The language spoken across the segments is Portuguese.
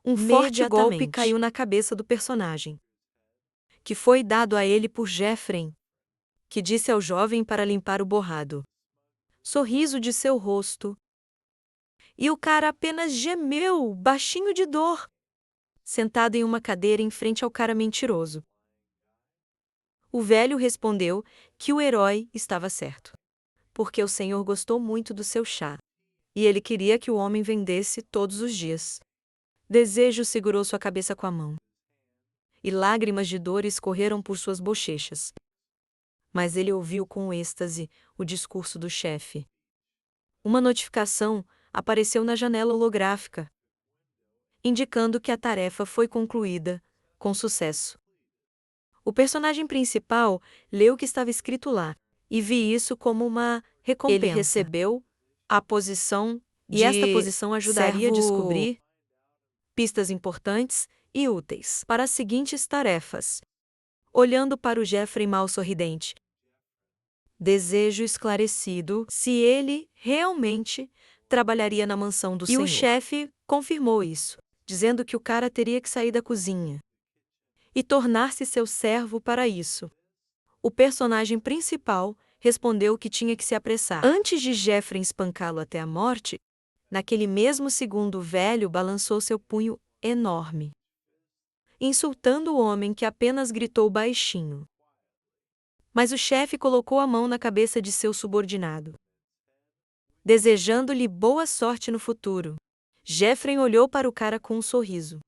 Um forte golpe Imediatamente. caiu na cabeça do personagem, que foi dado a ele por Jefrem, que disse ao jovem para limpar o borrado sorriso de seu rosto. E o cara apenas gemeu, baixinho de dor, sentado em uma cadeira em frente ao cara mentiroso. O velho respondeu que o herói estava certo, porque o Senhor gostou muito do seu chá, e ele queria que o homem vendesse todos os dias. Desejo segurou sua cabeça com a mão, e lágrimas de dor escorreram por suas bochechas. Mas ele ouviu com êxtase o discurso do chefe. Uma notificação apareceu na janela holográfica, indicando que a tarefa foi concluída com sucesso. O personagem principal leu o que estava escrito lá e vi isso como uma recompensa. Ele recebeu a posição e esta posição ajudaria a descobrir pistas importantes e úteis para as seguintes tarefas. Olhando para o Jeffrey mal sorridente. Desejo esclarecido se ele realmente trabalharia na mansão do Senhor. E o chefe confirmou isso, dizendo que o cara teria que sair da cozinha e tornar-se seu servo para isso. O personagem principal respondeu que tinha que se apressar. Antes de Jeffrey espancá-lo até a morte, naquele mesmo segundo o velho balançou seu punho enorme, insultando o homem que apenas gritou baixinho. Mas o chefe colocou a mão na cabeça de seu subordinado, desejando-lhe boa sorte no futuro. Jeffrey olhou para o cara com um sorriso,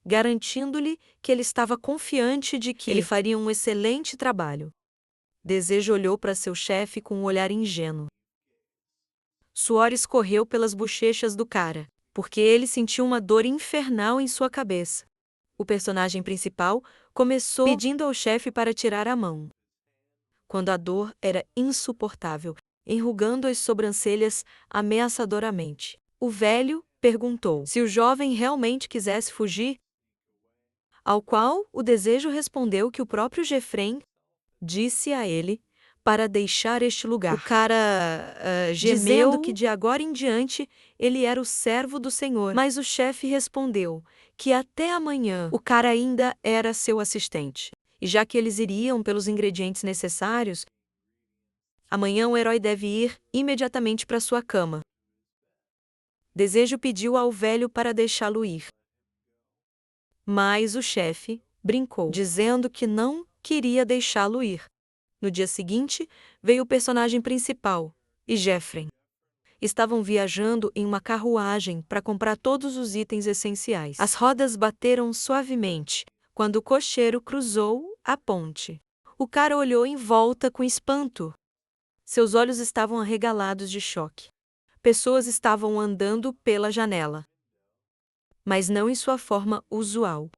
garantindo-lhe que ele estava confiante de que ele faria um excelente trabalho. Desejo olhou para seu chefe com um olhar ingênuo. Suor escorreu pelas bochechas do cara, porque ele sentiu uma dor infernal em sua cabeça. O personagem principal começou pedindo ao chefe para tirar a mão, quando a dor era insuportável, enrugando as sobrancelhas ameaçadoramente. O velho perguntou se o jovem realmente quisesse fugir, ao qual o desejo respondeu que o próprio Jefrem disse a ele para deixar este lugar. O cara gemeu, dizendo que de agora em diante ele era o servo do Senhor. Mas o chefe respondeu que até amanhã o cara ainda era seu assistente. E já que eles iriam pelos ingredientes necessários, amanhã o herói deve ir imediatamente para sua cama. Desejo pediu ao velho para deixá-lo ir. Mas o chefe brincou, dizendo que não queria deixá-lo ir. No dia seguinte, veio o personagem principal, e Jeffrey. Estavam viajando em uma carruagem para comprar todos os itens essenciais. As rodas bateram suavemente quando o cocheiro cruzou a ponte. O cara olhou em volta com espanto. Seus olhos estavam arregalados de choque. Pessoas estavam andando pela janela, mas não em sua forma usual.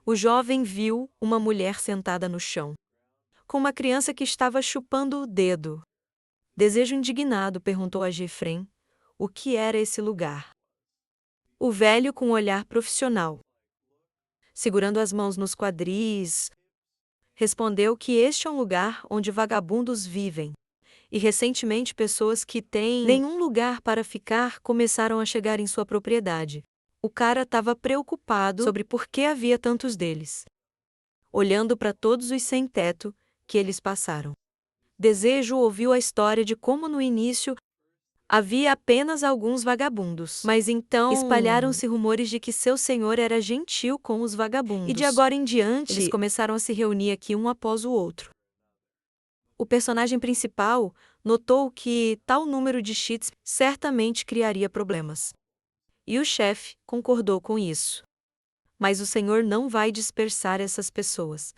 O jovem viu uma mulher sentada no chão, com uma criança que estava chupando o dedo. Desejo indignado perguntou a Jefrem o que era esse lugar. O velho, com um olhar profissional, segurando as mãos nos quadris, respondeu que este é um lugar onde vagabundos vivem. E recentemente pessoas que têm nenhum lugar para ficar começaram a chegar em sua propriedade. O cara estava preocupado sobre por que havia tantos deles, olhando para todos os sem-teto que eles passaram. Desejo ouviu a história de como no início havia apenas alguns vagabundos, mas então espalharam-se rumores de que seu senhor era gentil com os vagabundos. E de agora em diante, eles começaram a se reunir aqui um após o outro. O personagem principal notou que tal número de cheats certamente criaria problemas. E o chefe concordou com isso. Mas o Senhor não vai dispersar essas pessoas,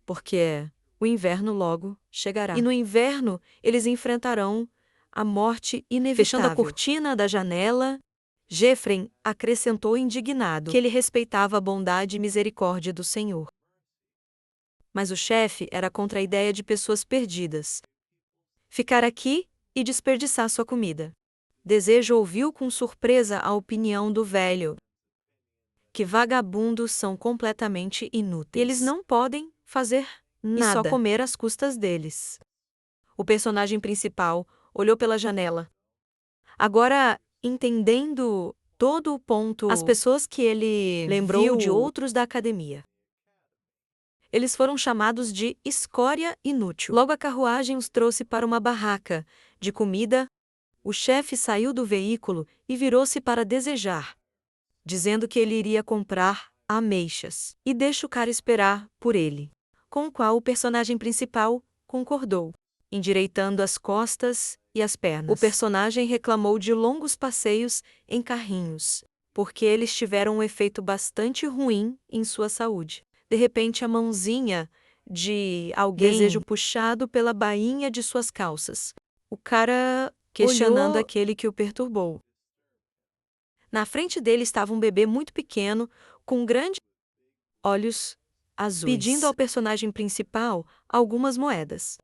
porque o inverno logo chegará. E no inverno eles enfrentarão a morte inevitável. Fechando a cortina da janela, Jefrem acrescentou indignado que ele respeitava a bondade e misericórdia do Senhor. Mas o chefe era contra a ideia de pessoas perdidas ficar aqui e desperdiçar sua comida. Desejo ouviu com surpresa a opinião do velho, que vagabundos são completamente inúteis. Eles não podem fazer nada e só comer às custas deles. O personagem principal olhou pela janela. Agora, entendendo todo o ponto as pessoas que ele lembrou de outros da academia. Eles foram chamados de escória inútil. Logo a carruagem os trouxe para uma barraca de comida. O chefe saiu do veículo e virou-se para desejar, dizendo que ele iria comprar ameixas. E deixa o cara esperar por ele, com o qual o personagem principal concordou, endireitando as costas e as pernas. O personagem reclamou de longos passeios em carrinhos, porque eles tiveram um efeito bastante ruim em sua saúde. De repente, a mãozinha de alguém, desejo puxado pela bainha de suas calças. O cara questionando aquele que o perturbou. Na frente dele estava um bebê muito pequeno, com grandes olhos azuis, pedindo ao personagem principal algumas moedas.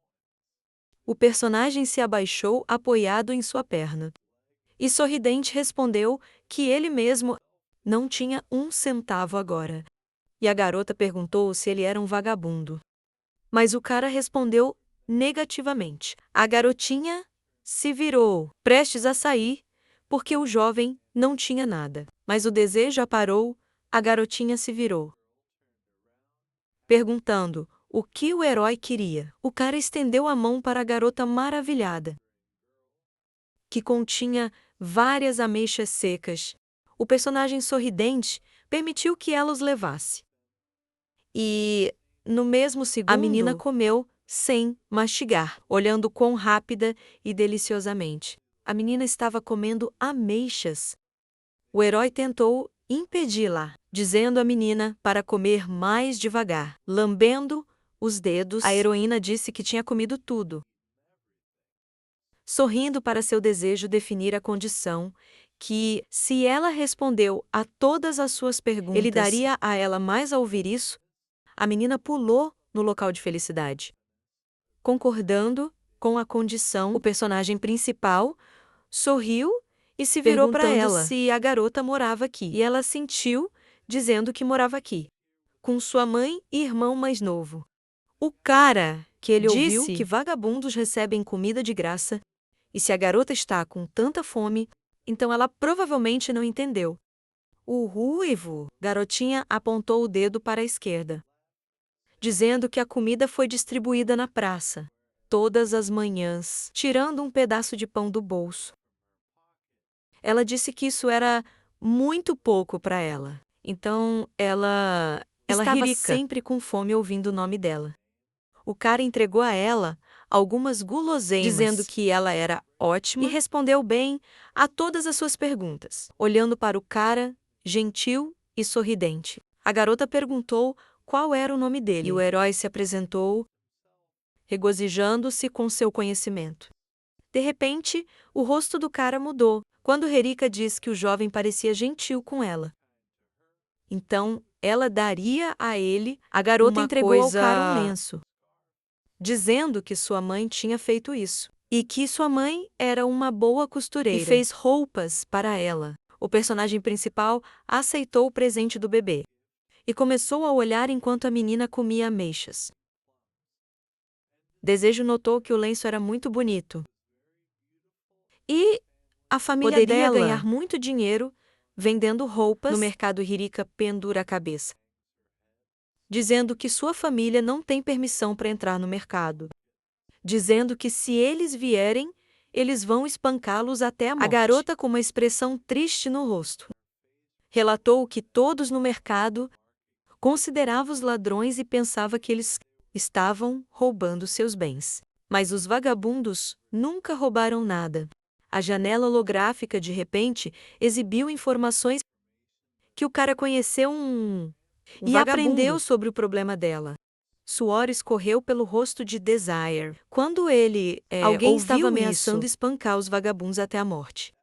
O personagem se abaixou apoiado em sua perna. E sorridente respondeu que ele mesmo não tinha um centavo agora. E a garota perguntou se ele era um vagabundo. Mas o cara respondeu negativamente. A garotinha se virou, prestes a sair, porque o jovem não tinha nada. Mas o desejo a parou, a garotinha se virou, perguntando o que o herói queria. O cara estendeu a mão para a garota maravilhada, que continha várias ameixas secas. O personagem sorridente permitiu que ela os levasse. E, no mesmo segundo, a menina comeu sem mastigar, olhando quão rápida e deliciosamente a menina estava comendo ameixas. O herói tentou impedi-la, dizendo à menina para comer mais devagar. Lambendo os dedos, a heroína disse que tinha comido tudo, sorrindo para seu desejo definir a condição que, se ela respondeu a todas as suas perguntas, ele daria a ela mais a ouvir isso. A menina pulou no local de felicidade. Concordando com a condição, o personagem principal sorriu e se virou para ela se a garota morava aqui. E ela sentiu, dizendo que morava aqui, com sua mãe e irmão mais novo. O cara que ele ouviu que vagabundos recebem comida de graça, e se a garota está com tanta fome, então ela provavelmente não entendeu. O ruivo, garotinha apontou o dedo para a esquerda, dizendo que a comida foi distribuída na praça, todas as manhãs, tirando um pedaço de pão do bolso. Ela disse que isso era muito pouco para ela, então ela estava sempre com fome ouvindo o nome dela. O cara entregou a ela algumas guloseimas, dizendo que ela era ótima e respondeu bem a todas as suas perguntas, olhando para o cara, gentil e sorridente. A garota perguntou qual era o nome dele, e o herói se apresentou, regozijando-se com seu conhecimento. De repente, o rosto do cara mudou, quando Rerika diz que o jovem parecia gentil com ela. Então, ela daria a ele, a garota entregou ao cara um lenço, dizendo que sua mãe tinha feito isso, e que sua mãe era uma boa costureira, e fez roupas para ela. O personagem principal aceitou o presente do bebê e começou a olhar enquanto a menina comia ameixas. Desejo notou que o lenço era muito bonito e a família poderia ganhar muito dinheiro vendendo roupas no mercado. Rerika pendura a cabeça, dizendo que sua família não tem permissão para entrar no mercado, dizendo que se eles vierem, eles vão espancá-los até a morte. A garota, com uma expressão triste no rosto, relatou que todos no mercado consideravam os ladrões e pensava que eles estavam roubando seus bens. Mas os vagabundos nunca roubaram nada. A janela holográfica de repente exibiu informações que o cara conheceu e vagabundo. Aprendeu sobre o problema dela. Suor escorreu pelo rosto de Desire. Quando alguém estava ameaçando espancar os vagabundos até a morte.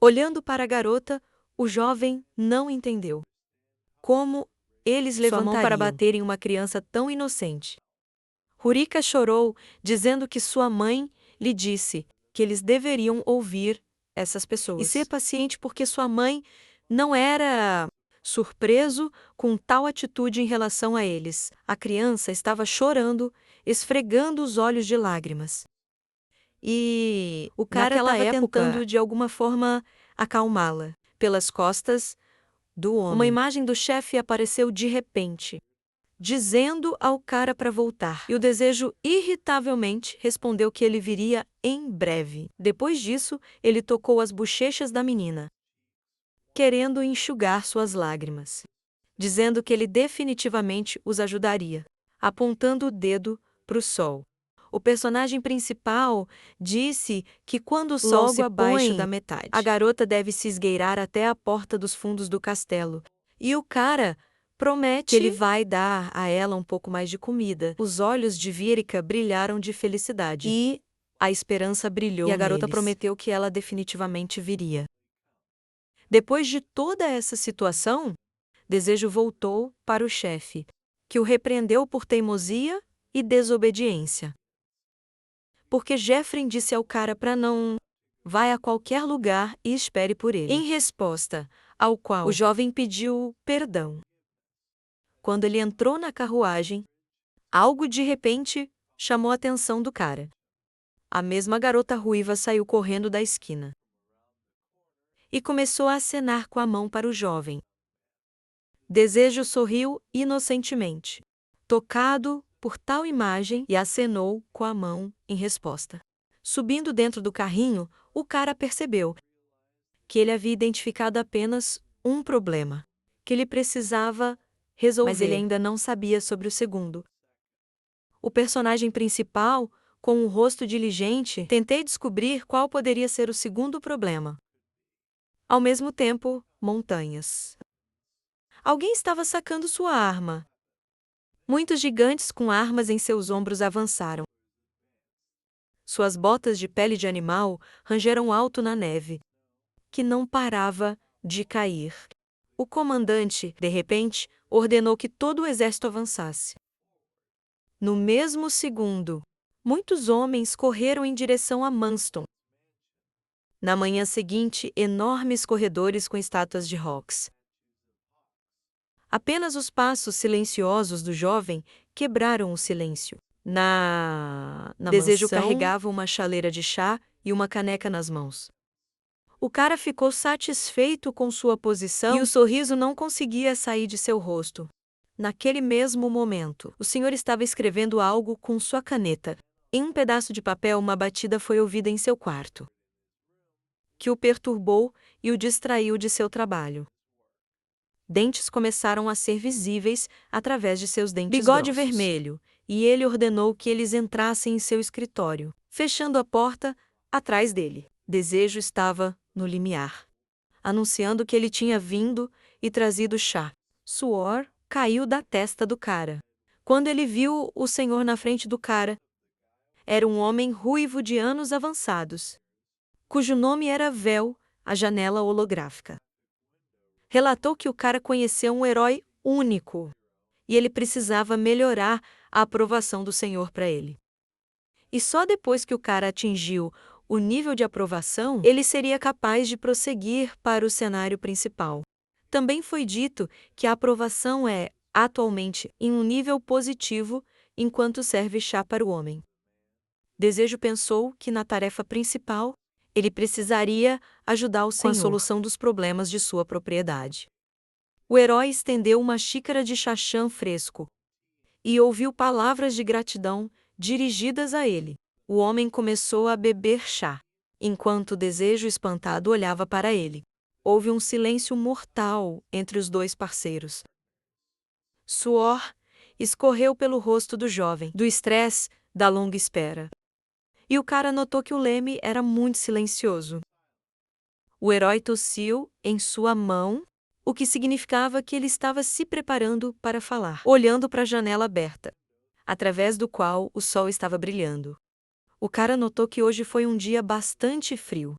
Olhando para a garota, o jovem não entendeu como eles levantariam sua mão para bater em uma criança tão inocente. Rerika chorou, dizendo que sua mãe lhe disse que eles deveriam ouvir essas pessoas e ser paciente porque sua mãe não era surpreso com tal atitude em relação a eles. A criança estava chorando, esfregando os olhos de lágrimas. E o cara estava tentando de alguma forma acalmá-la, pelas costas do homem. Uma imagem do chefe apareceu de repente, dizendo ao cara para voltar. E o desejo irritavelmente respondeu que ele viria em breve. Depois disso, ele tocou as bochechas da menina, querendo enxugar suas lágrimas, dizendo que ele definitivamente os ajudaria, apontando o dedo para o sol. O personagem principal disse que quando o sol se põe da metade, a garota deve se esgueirar até a porta dos fundos do castelo. E o cara promete que ele vai dar a ela um pouco mais de comida. Os olhos de Vírica brilharam de felicidade. E a esperança brilhou. E a garota prometeu que ela definitivamente viria. Depois de toda essa situação, Desejo voltou para o chefe, que o repreendeu por teimosia e desobediência. Porque Jeffrey disse ao cara para não vai a qualquer lugar e espere por ele. Em resposta ao qual o jovem pediu perdão. Quando ele entrou na carruagem, algo de repente chamou a atenção do cara. A mesma garota ruiva saiu correndo da esquina e começou a acenar com a mão para o jovem. Desejo sorriu inocentemente, tocado por tal imagem, e acenou com a mão em resposta. Subindo dentro do carrinho, o cara percebeu que ele havia identificado apenas um problema, que ele precisava resolver, mas ele ainda não sabia sobre o segundo. O personagem principal, com um rosto diligente, tentei descobrir qual poderia ser o segundo problema. Ao mesmo tempo, montanhas. Alguém estava sacando sua arma. Muitos gigantes com armas em seus ombros avançaram. Suas botas de pele de animal rangeram alto na neve, que não parava de cair. O comandante, de repente, ordenou que todo o exército avançasse. No mesmo segundo, muitos homens correram em direção a Manston. Na manhã seguinte, enormes corredores com estátuas de Hawks. Apenas os passos silenciosos do jovem quebraram o silêncio. Na Desejo mansão, carregava uma chaleira de chá e uma caneca nas mãos. O cara ficou satisfeito com sua posição e o sorriso não conseguia sair de seu rosto. Naquele mesmo momento, o senhor estava escrevendo algo com sua caneta. Em um pedaço de papel, uma batida foi ouvida em seu quarto, que o perturbou e o distraiu de seu trabalho. Dentes começaram a ser visíveis através de seus dentes Bigode grossos. Vermelho, e ele ordenou que eles entrassem em seu escritório, fechando a porta atrás dele. Desejo estava no limiar, anunciando que ele tinha vindo e trazido chá. Suor caiu da testa do cara. Quando ele viu o senhor na frente do cara, era um homem ruivo de anos avançados, cujo nome era Vel, a janela holográfica. Relatou que o cara conheceu um herói único e ele precisava melhorar a aprovação do Senhor para ele. E só depois que o cara atingiu o nível de aprovação, ele seria capaz de prosseguir para o cenário principal. Também foi dito que a aprovação é, atualmente, em um nível positivo enquanto serve chá para o homem. Desejo pensou que na tarefa principal, ele precisaria ajudar o Senhor com a solução dos problemas de sua propriedade. O herói estendeu uma xícara de chachã fresco e ouviu palavras de gratidão dirigidas a ele. O homem começou a beber chá, enquanto o Desejo espantado olhava para ele. Houve um silêncio mortal entre os dois parceiros. Suor escorreu pelo rosto do jovem, do estresse da longa espera. E o cara notou que o leme era muito silencioso. O herói tossiu em sua mão, o que significava que ele estava se preparando para falar, olhando para a janela aberta, através do qual o sol estava brilhando. O cara notou que hoje foi um dia bastante frio.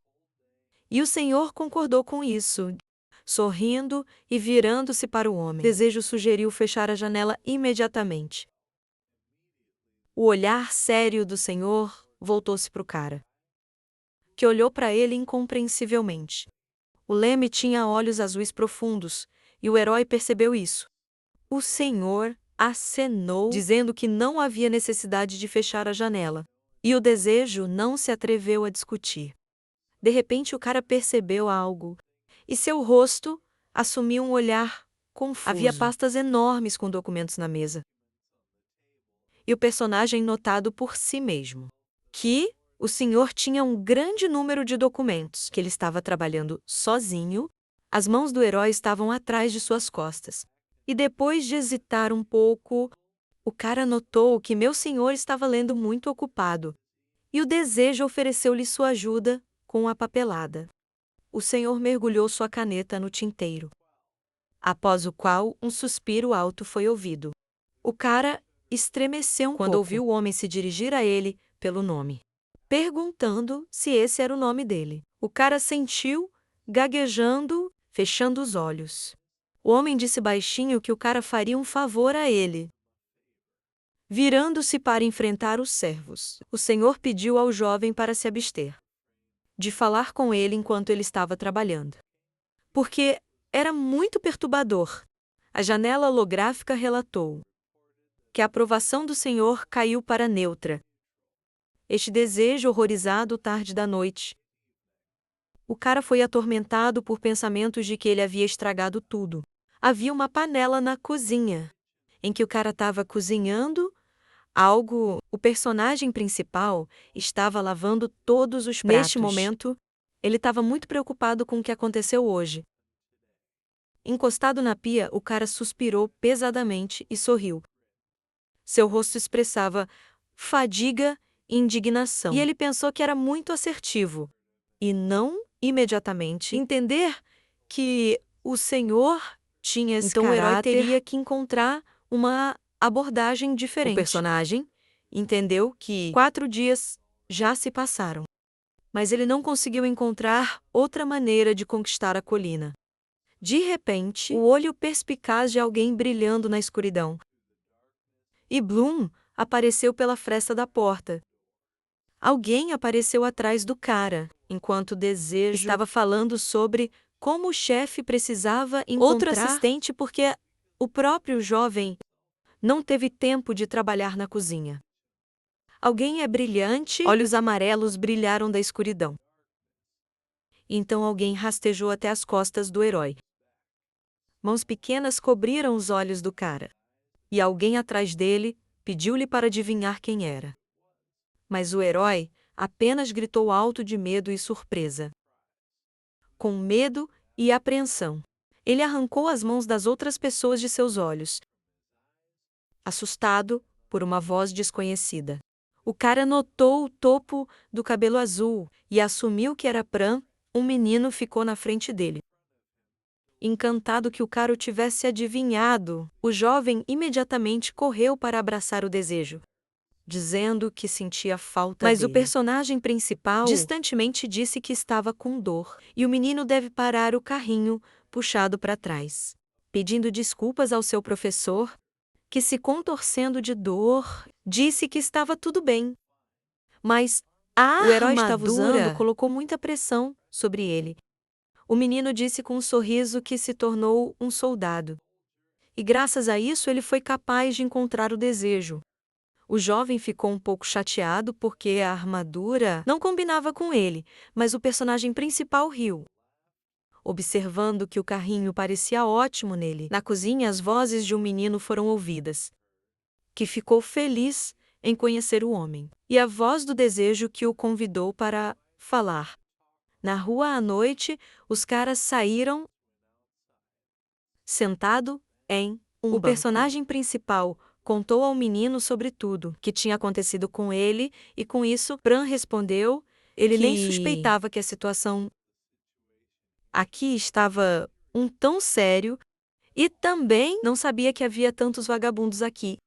E o senhor concordou com isso, sorrindo e virando-se para o homem. Desejo sugeriu fechar a janela imediatamente. O olhar sério do senhor voltou-se para o cara, que olhou para ele incompreensivelmente. O leme tinha olhos azuis profundos, e o herói percebeu isso. O senhor acenou, dizendo que não havia necessidade de fechar a janela, e o Desejo não se atreveu a discutir. De repente o cara percebeu algo, e seu rosto assumiu um olhar confuso. Havia pastas enormes com documentos na mesa. E o personagem notado por si mesmo que o senhor tinha um grande número de documentos, que ele estava trabalhando sozinho, as mãos do herói estavam atrás de suas costas. E depois de hesitar um pouco, o cara notou que meu senhor estava lendo muito ocupado, e o desejo ofereceu-lhe sua ajuda com a papelada. O senhor mergulhou sua caneta no tinteiro, após o qual um suspiro alto foi ouvido. O cara estremeceu quando ouviu o homem se dirigir a ele pelo nome, perguntando se esse era o nome dele. O cara sentiu, gaguejando, fechando os olhos. O homem disse baixinho que o cara faria um favor a ele. Virando-se para enfrentar os servos, o senhor pediu ao jovem para se abster de falar com ele enquanto ele estava trabalhando, porque era muito perturbador. A janela holográfica relatou que a aprovação do senhor caiu para neutra. Este desejo horrorizado tarde da noite. O cara foi atormentado por pensamentos de que ele havia estragado tudo. Havia uma panela na cozinha, em que o cara estava cozinhando algo. O personagem principal estava lavando todos os pratos. Neste momento, ele estava muito preocupado com o que aconteceu hoje. Encostado na pia, o cara suspirou pesadamente e sorriu. Seu rosto expressava fadiga e indignação. E ele pensou que era muito assertivo. E não, imediatamente, entender que o senhor tinha esse caráter. Então o herói teria que encontrar uma abordagem diferente. O personagem entendeu que 4 dias já se passaram, mas ele não conseguiu encontrar outra maneira de conquistar a colina. De repente, o olho perspicaz de alguém brilhando na escuridão. E Bloom apareceu pela fresta da porta. Alguém apareceu atrás do cara, enquanto o desejo estava falando sobre como o chefe precisava encontrar outro assistente porque o próprio jovem não teve tempo de trabalhar na cozinha. Alguém é brilhante, olhos amarelos brilharam da escuridão. Então alguém rastejou até as costas do herói. Mãos pequenas cobriram os olhos do cara. E alguém atrás dele pediu-lhe para adivinhar quem era. Mas o herói apenas gritou alto de medo e surpresa. Com medo e apreensão, ele arrancou as mãos das outras pessoas de seus olhos, assustado por uma voz desconhecida. O cara notou o topo do cabelo azul e assumiu que era Pran. Um menino ficou na frente dele. Encantado que o cara o tivesse adivinhado, o jovem imediatamente correu para abraçar o desejo, dizendo que sentia falta dele. Mas o personagem principal distantemente disse que estava com dor, e o menino deve parar o carrinho puxado para trás, pedindo desculpas ao seu professor, que, se contorcendo de dor, disse que estava tudo bem. Mas o herói estava usando colocou muita pressão sobre ele. O menino disse com um sorriso que se tornou um soldado. E graças a isso ele foi capaz de encontrar o desejo. O jovem ficou um pouco chateado porque a armadura não combinava com ele, mas o personagem principal riu. Observando que o carrinho parecia ótimo nele, na cozinha as vozes de um menino foram ouvidas, que ficou feliz em conhecer o homem, e a voz do desejo que o convidou para falar. Na rua à noite, os caras saíram sentado em um banco. O personagem principal contou ao menino sobre tudo que tinha acontecido com ele, e com isso Pran respondeu, ele nem suspeitava que a situação aqui estava tão sério, e também não sabia que havia tantos vagabundos aqui.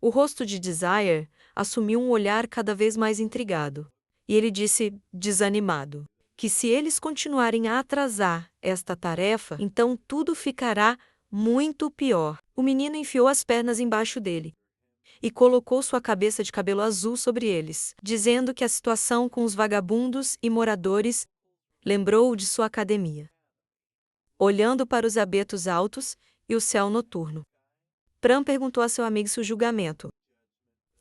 O rosto de Desire assumiu um olhar cada vez mais intrigado, e ele disse, desanimado, que se eles continuarem a atrasar esta tarefa, então tudo ficará muito pior. O menino enfiou as pernas embaixo dele e colocou sua cabeça de cabelo azul sobre eles, dizendo que a situação com os vagabundos e moradores lembrou-o de sua academia. Olhando para os abetos altos e o céu noturno, Pran perguntou a seu amigo se o julgamento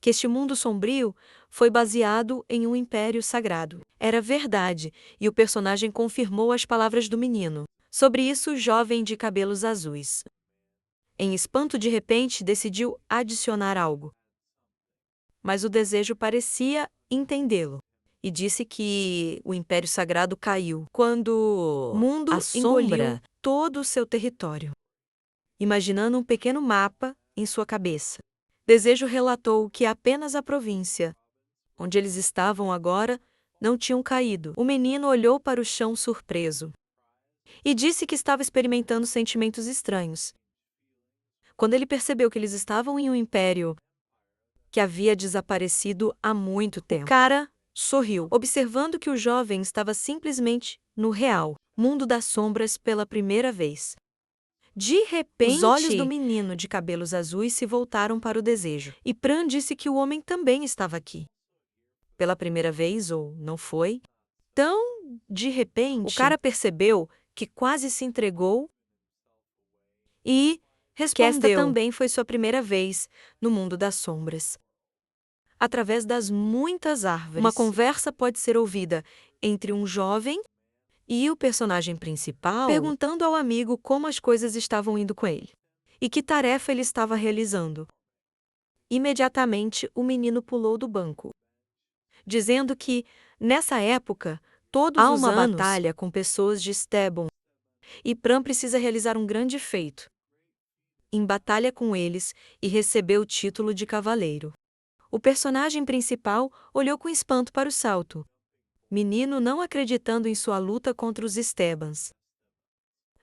que este mundo sombrio foi baseado em um império sagrado. Era verdade, e o personagem confirmou as palavras do menino. Sobre isso, o jovem de cabelos azuis, em espanto de repente, decidiu adicionar algo. Mas o desejo parecia entendê-lo, e disse que o Império Sagrado caiu quando o mundo engoliu todo o seu território. Imaginando um pequeno mapa em sua cabeça, Desejo relatou que apenas a província, onde eles estavam agora, não tinham caído. O menino olhou para o chão surpreso e disse que estava experimentando sentimentos estranhos. Quando ele percebeu que eles estavam em um império que havia desaparecido há muito tempo, o cara sorriu, observando que o jovem estava simplesmente no real mundo das sombras pela primeira vez. De repente, os olhos do menino de cabelos azuis se voltaram para o desejo, e Pran disse que o homem também estava aqui. Pela primeira vez, ou não foi? Então, de repente, o cara percebeu que quase se entregou e respondeu que esta também foi sua primeira vez no mundo das sombras. Através das muitas árvores, uma conversa pode ser ouvida entre um jovem e o personagem principal, perguntando ao amigo como as coisas estavam indo com ele e que tarefa ele estava realizando. Imediatamente, o menino pulou do banco, dizendo que, nessa época, todos há uma batalha com pessoas de Esteban e Pran precisa realizar um grande feito em batalha com eles e receber o título de cavaleiro. O personagem principal olhou com espanto para o salto, menino não acreditando em sua luta contra os Estebans.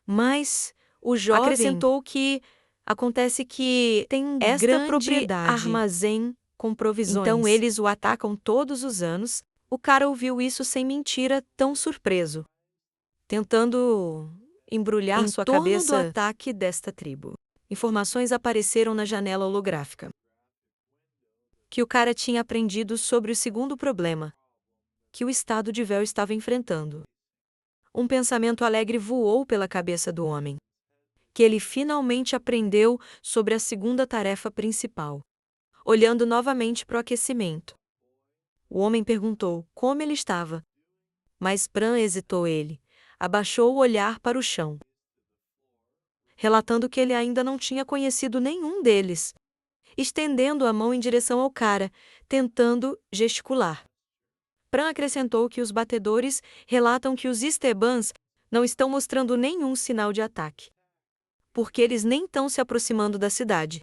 Mas o jovem acrescentou que acontece que tem um grande armazém com provisões. Então eles o atacam todos os anos. O cara ouviu isso sem mentira, tão surpreso, tentando embrulhar sua cabeça do ataque desta tribo. Informações apareceram na janela holográfica que o cara tinha aprendido sobre o segundo problema que o estado de Vel estava enfrentando. Um pensamento alegre voou pela cabeça do homem, que ele finalmente aprendeu sobre a segunda tarefa principal. Olhando novamente para o aquecimento, o homem perguntou como ele estava. Mas Pran hesitou. Ele abaixou o olhar para o chão, relatando que ele ainda não tinha conhecido nenhum deles, estendendo a mão em direção ao cara, tentando gesticular. Pran acrescentou que os batedores relatam que os Estebans não estão mostrando nenhum sinal de ataque, porque eles nem estão se aproximando da cidade.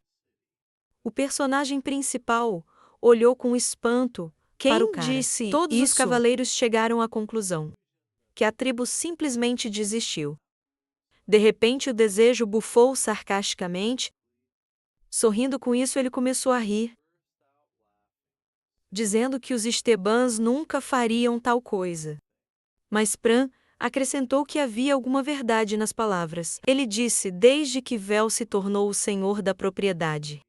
O personagem principal olhou com espanto para o cara. Disse todos isso? Os cavaleiros chegaram à conclusão que a tribo simplesmente desistiu. De repente, o desejo bufou sarcasticamente. Sorrindo com isso, ele começou a rir, dizendo que os Estebans nunca fariam tal coisa. Mas Pran acrescentou que havia alguma verdade nas palavras. Ele disse: desde que Vel se tornou o senhor da propriedade,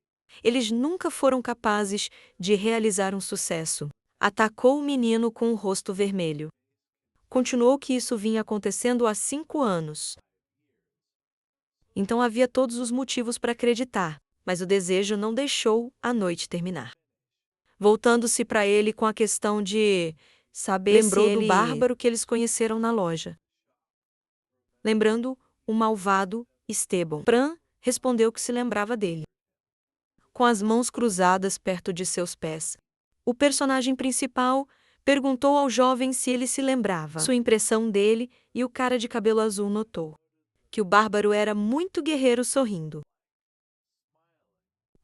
eles nunca foram capazes de realizar um sucesso. Atacou o menino com o rosto vermelho. Continuou que isso vinha acontecendo há 5 anos. Então havia todos os motivos para acreditar, mas o desejo não deixou a noite terminar. Voltando-se para ele com a questão de saber lembrou do bárbaro que eles conheceram na loja. Lembrando o malvado Esteban. Pran respondeu que se lembrava dele, com as mãos cruzadas perto de seus pés. O personagem principal perguntou ao jovem se ele se lembrava sua impressão dele, e o cara de cabelo azul notou que o bárbaro era muito guerreiro, sorrindo.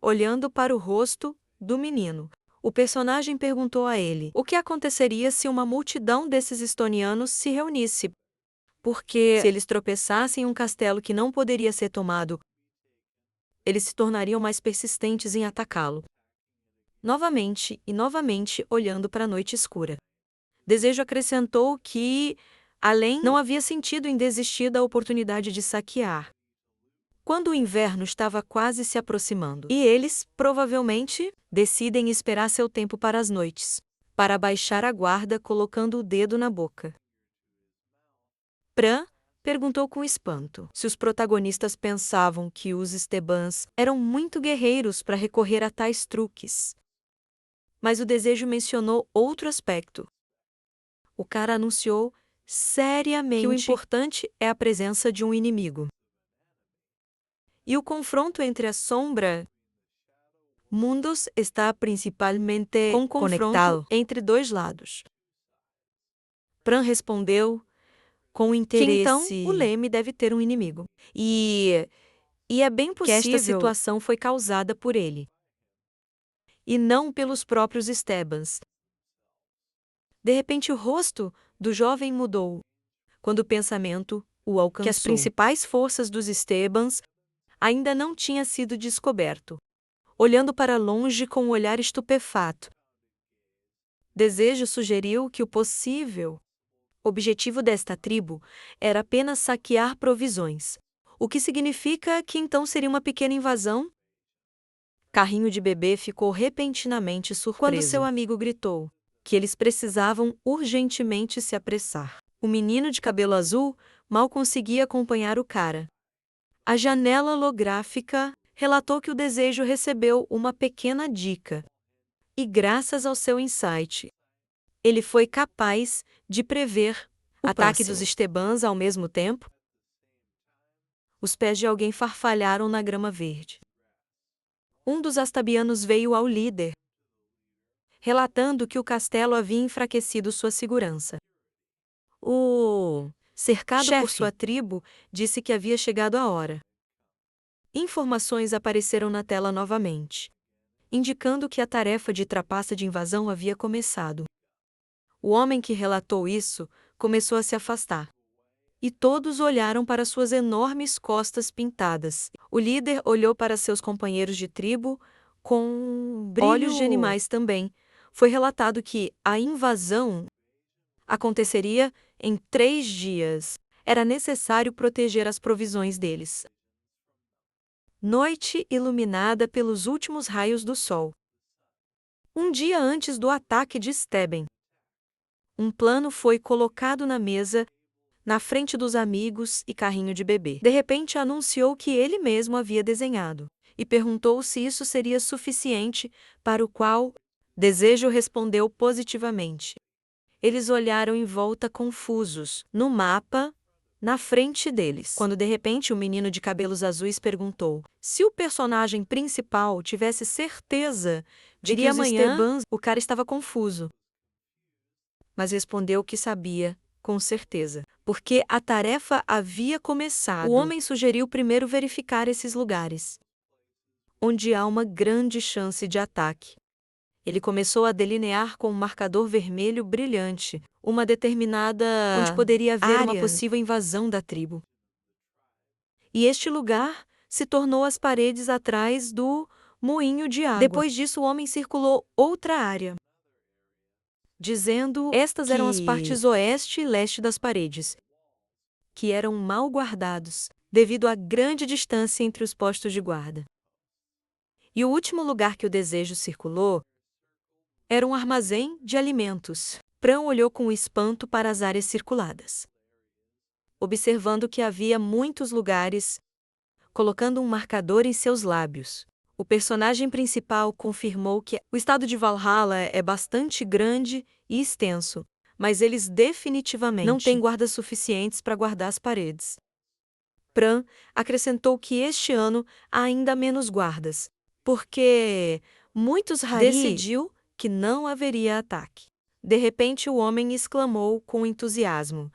Olhando para o rosto do menino, o personagem perguntou a ele o que aconteceria se uma multidão desses estonianos se reunisse, porque se eles tropeçassem em um castelo que não poderia ser tomado, eles se tornariam mais persistentes em atacá-lo. Novamente e novamente olhando para a noite escura. Desejo acrescentou que, além, não havia sentido em desistir da oportunidade de saquear, quando o inverno estava quase se aproximando. E eles, provavelmente, decidem esperar seu tempo para as noites, para baixar a guarda colocando o dedo na boca. Pran perguntou com espanto se os protagonistas pensavam que os Estebans eram muito guerreiros para recorrer a tais truques. Mas o desejo mencionou outro aspecto. O cara anunciou seriamente que o importante é a presença de um inimigo. E o confronto entre a sombra mundos está principalmente com confronto entre dois lados. Pran respondeu com interesse que então o Leme deve ter um inimigo. E é bem possível que esta situação foi causada por ele, e não pelos próprios Estebans. De repente o rosto do jovem mudou, quando o pensamento o alcançou. Que as principais forças dos Estebans ainda não tinha sido descoberto. Olhando para longe com um olhar estupefato, Desejo sugeriu que o possível objetivo desta tribo era apenas saquear provisões, o que significa que então seria uma pequena invasão? Carrinho de Bebê ficou repentinamente surpreso quando seu amigo gritou que eles precisavam urgentemente se apressar. O menino de cabelo azul mal conseguia acompanhar o cara. A janela holográfica relatou que o Desejo recebeu uma pequena dica. E graças ao seu insight, ele foi capaz de prever o ataque dos Estebans ao mesmo tempo. Os pés de alguém farfalharam na grama verde. Um dos astabianos veio ao líder, relatando que o castelo havia enfraquecido sua segurança. O cercado por sua tribo disse que havia chegado a hora. Informações apareceram na tela novamente, indicando que a tarefa de trapaça de invasão havia começado. O homem que relatou isso começou a se afastar. E todos olharam para suas enormes costas pintadas. O líder olhou para seus companheiros de tribo com olhos de animais também. Foi relatado que a invasão aconteceria em 3 dias. Era necessário proteger as provisões deles. Noite iluminada pelos últimos raios do sol. Um dia antes do ataque de Steben, um plano foi colocado na mesa, na frente dos amigos e Carrinho de Bebê. De repente anunciou que ele mesmo havia desenhado, e perguntou se isso seria suficiente, para o qual Desejo respondeu positivamente. Eles olharam em volta confusos, no mapa, na frente deles, quando de repente o menino de cabelos azuis perguntou se o personagem principal tivesse certeza de que amanhã o cara estava confuso. Mas respondeu que sabia, com certeza, porque a tarefa havia começado. O homem sugeriu primeiro verificar esses lugares, onde há uma grande chance de ataque. Ele começou a delinear com um marcador vermelho brilhante uma determinada onde poderia haver uma possível invasão da tribo. E este lugar se tornou as paredes atrás do moinho de água. Depois disso, o homem circulou outra área, dizendo estas eram as partes oeste e leste das paredes, que eram mal guardados, devido à grande distância entre os postos de guarda. E o último lugar que o Desejo circulou era um armazém de alimentos. Pran olhou com espanto para as áreas circuladas, observando que havia muitos lugares, colocando um marcador em seus lábios. O personagem principal confirmou que o estado de Valhalla é bastante grande e extenso, mas eles definitivamente não têm guardas suficientes para guardar as paredes. Pran acrescentou que este ano há ainda menos guardas, porque muitos decidiu que não haveria ataque. De repente o homem exclamou com entusiasmo,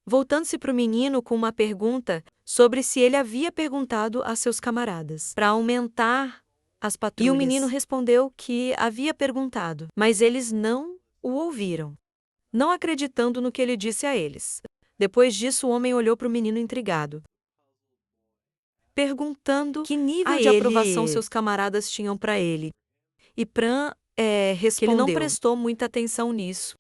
voltando-se para o menino com uma pergunta sobre se ele havia perguntado a seus camaradas para aumentar as patrulhas. E o menino respondeu que havia perguntado, mas eles não o ouviram, não acreditando no que ele disse a eles. Depois disso, o homem olhou para o menino intrigado, perguntando que nível de aprovação seus camaradas tinham para ele. E Pran respondeu que ele não prestou muita atenção nisso.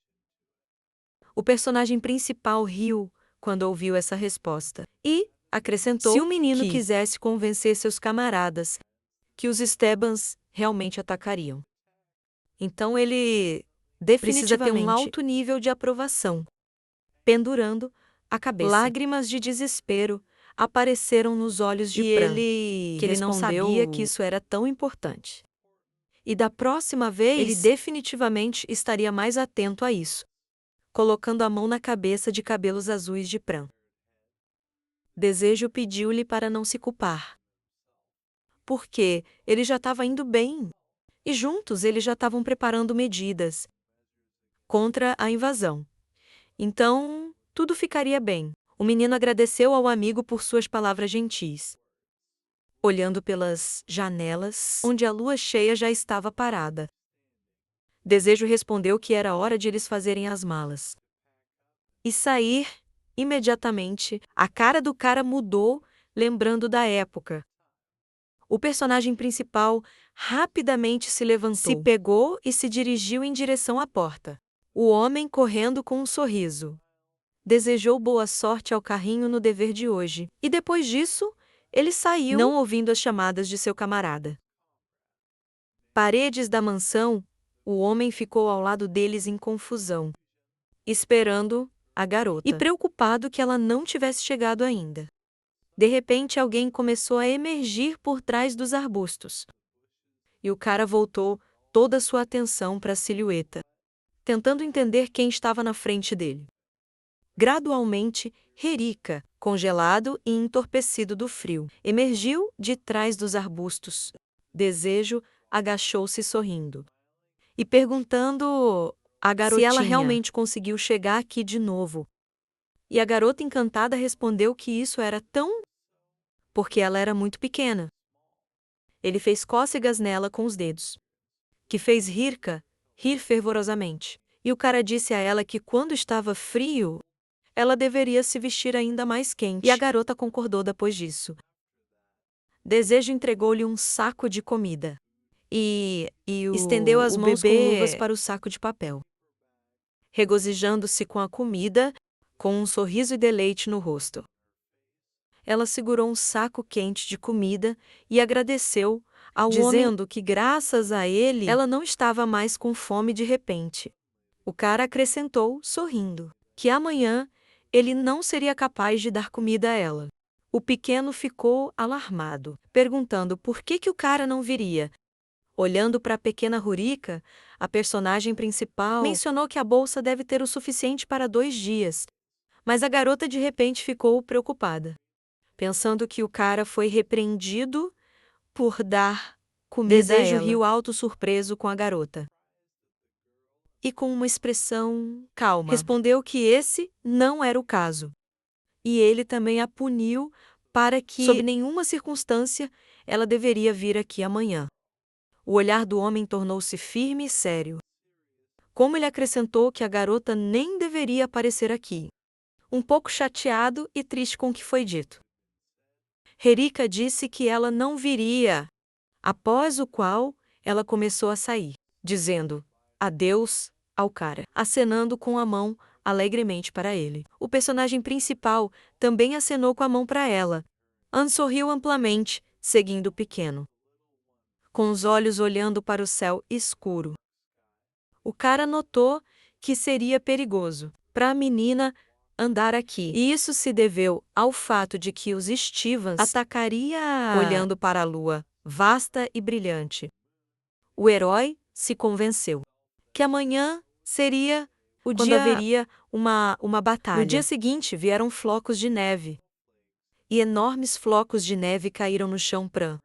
O personagem principal riu quando ouviu essa resposta e acrescentou se o menino quisesse convencer seus camaradas que os Stebans realmente atacariam. Então ele precisa ter um alto nível de aprovação. Pendurando a cabeça. Lágrimas de desespero apareceram nos olhos de Pran, que ele não sabia que isso era tão importante. E da próxima vez, ele definitivamente estaria mais atento a isso, colocando a mão na cabeça de cabelos azuis de Pran. Desejo pediu-lhe para não se culpar, porque ele já estava indo bem, e juntos eles já estavam preparando medidas contra a invasão. Então, tudo ficaria bem. O menino agradeceu ao amigo por suas palavras gentis, olhando pelas janelas, onde a lua cheia já estava parada. Desejo respondeu que era hora de eles fazerem as malas e sair imediatamente. A cara do cara mudou, lembrando da época. O personagem principal rapidamente se levantou, se pegou e se dirigiu em direção à porta. O homem correndo com um sorriso. Desejou boa sorte ao carrinho no dever de hoje. E depois disso, ele saiu, não ouvindo as chamadas de seu camarada. Paredes da mansão, o homem ficou ao lado deles em confusão, esperando a garota, e preocupado que ela não tivesse chegado ainda. De repente, alguém começou a emergir por trás dos arbustos. E o cara voltou toda a sua atenção para a silhueta, tentando entender quem estava na frente dele. Gradualmente, Rerica, congelado e entorpecido do frio, emergiu de trás dos arbustos. Desejo agachou-se sorrindo e perguntando a garotinha se ela realmente conseguiu chegar aqui de novo. E a garota encantada respondeu que isso era tão porque ela era muito pequena. Ele fez cócegas nela com os dedos, que fez Rerica rir fervorosamente. E o cara disse a ela que quando estava frio, ela deveria se vestir ainda mais quente. E a garota concordou depois disso. Desejo entregou-lhe um saco de comida e estendeu as mãos com luvas para o saco de papel, regozijando-se com a comida, com um sorriso e deleite no rosto. Ela segurou um saco quente de comida e agradeceu ao dizendo que graças a ele ela não estava mais com fome de repente. O cara acrescentou, sorrindo, que amanhã ele não seria capaz de dar comida a ela. O pequeno ficou alarmado, perguntando por que o cara não viria. Olhando para a pequena Rerica, a personagem principal mencionou que a bolsa deve ter o suficiente para 2 dias. Mas a garota de repente ficou preocupada, pensando que o cara foi repreendido por dar comida a ela. Desejo riu alto surpreso com a garota. E com uma expressão calma, respondeu que esse não era o caso. E ele também a puniu para que, sob nenhuma circunstância, ela deveria vir aqui amanhã. O olhar do homem tornou-se firme e sério. Como ele acrescentou que a garota nem deveria aparecer aqui. Um pouco chateado e triste com o que foi dito. Rerica disse que ela não viria, após o qual ela começou a sair, dizendo adeus ao cara, acenando com a mão alegremente para ele. O personagem principal também acenou com a mão para ela. Anne sorriu amplamente, seguindo o pequeno, com os olhos olhando para o céu escuro. O cara notou que seria perigoso para a menina andar aqui. E isso se deveu ao fato de que os Stevens atacaria olhando para a lua, vasta e brilhante. O herói se convenceu que amanhã seria o dia quando haveria uma batalha. No dia seguinte vieram flocos de neve. E enormes flocos de neve caíram no chão Pran.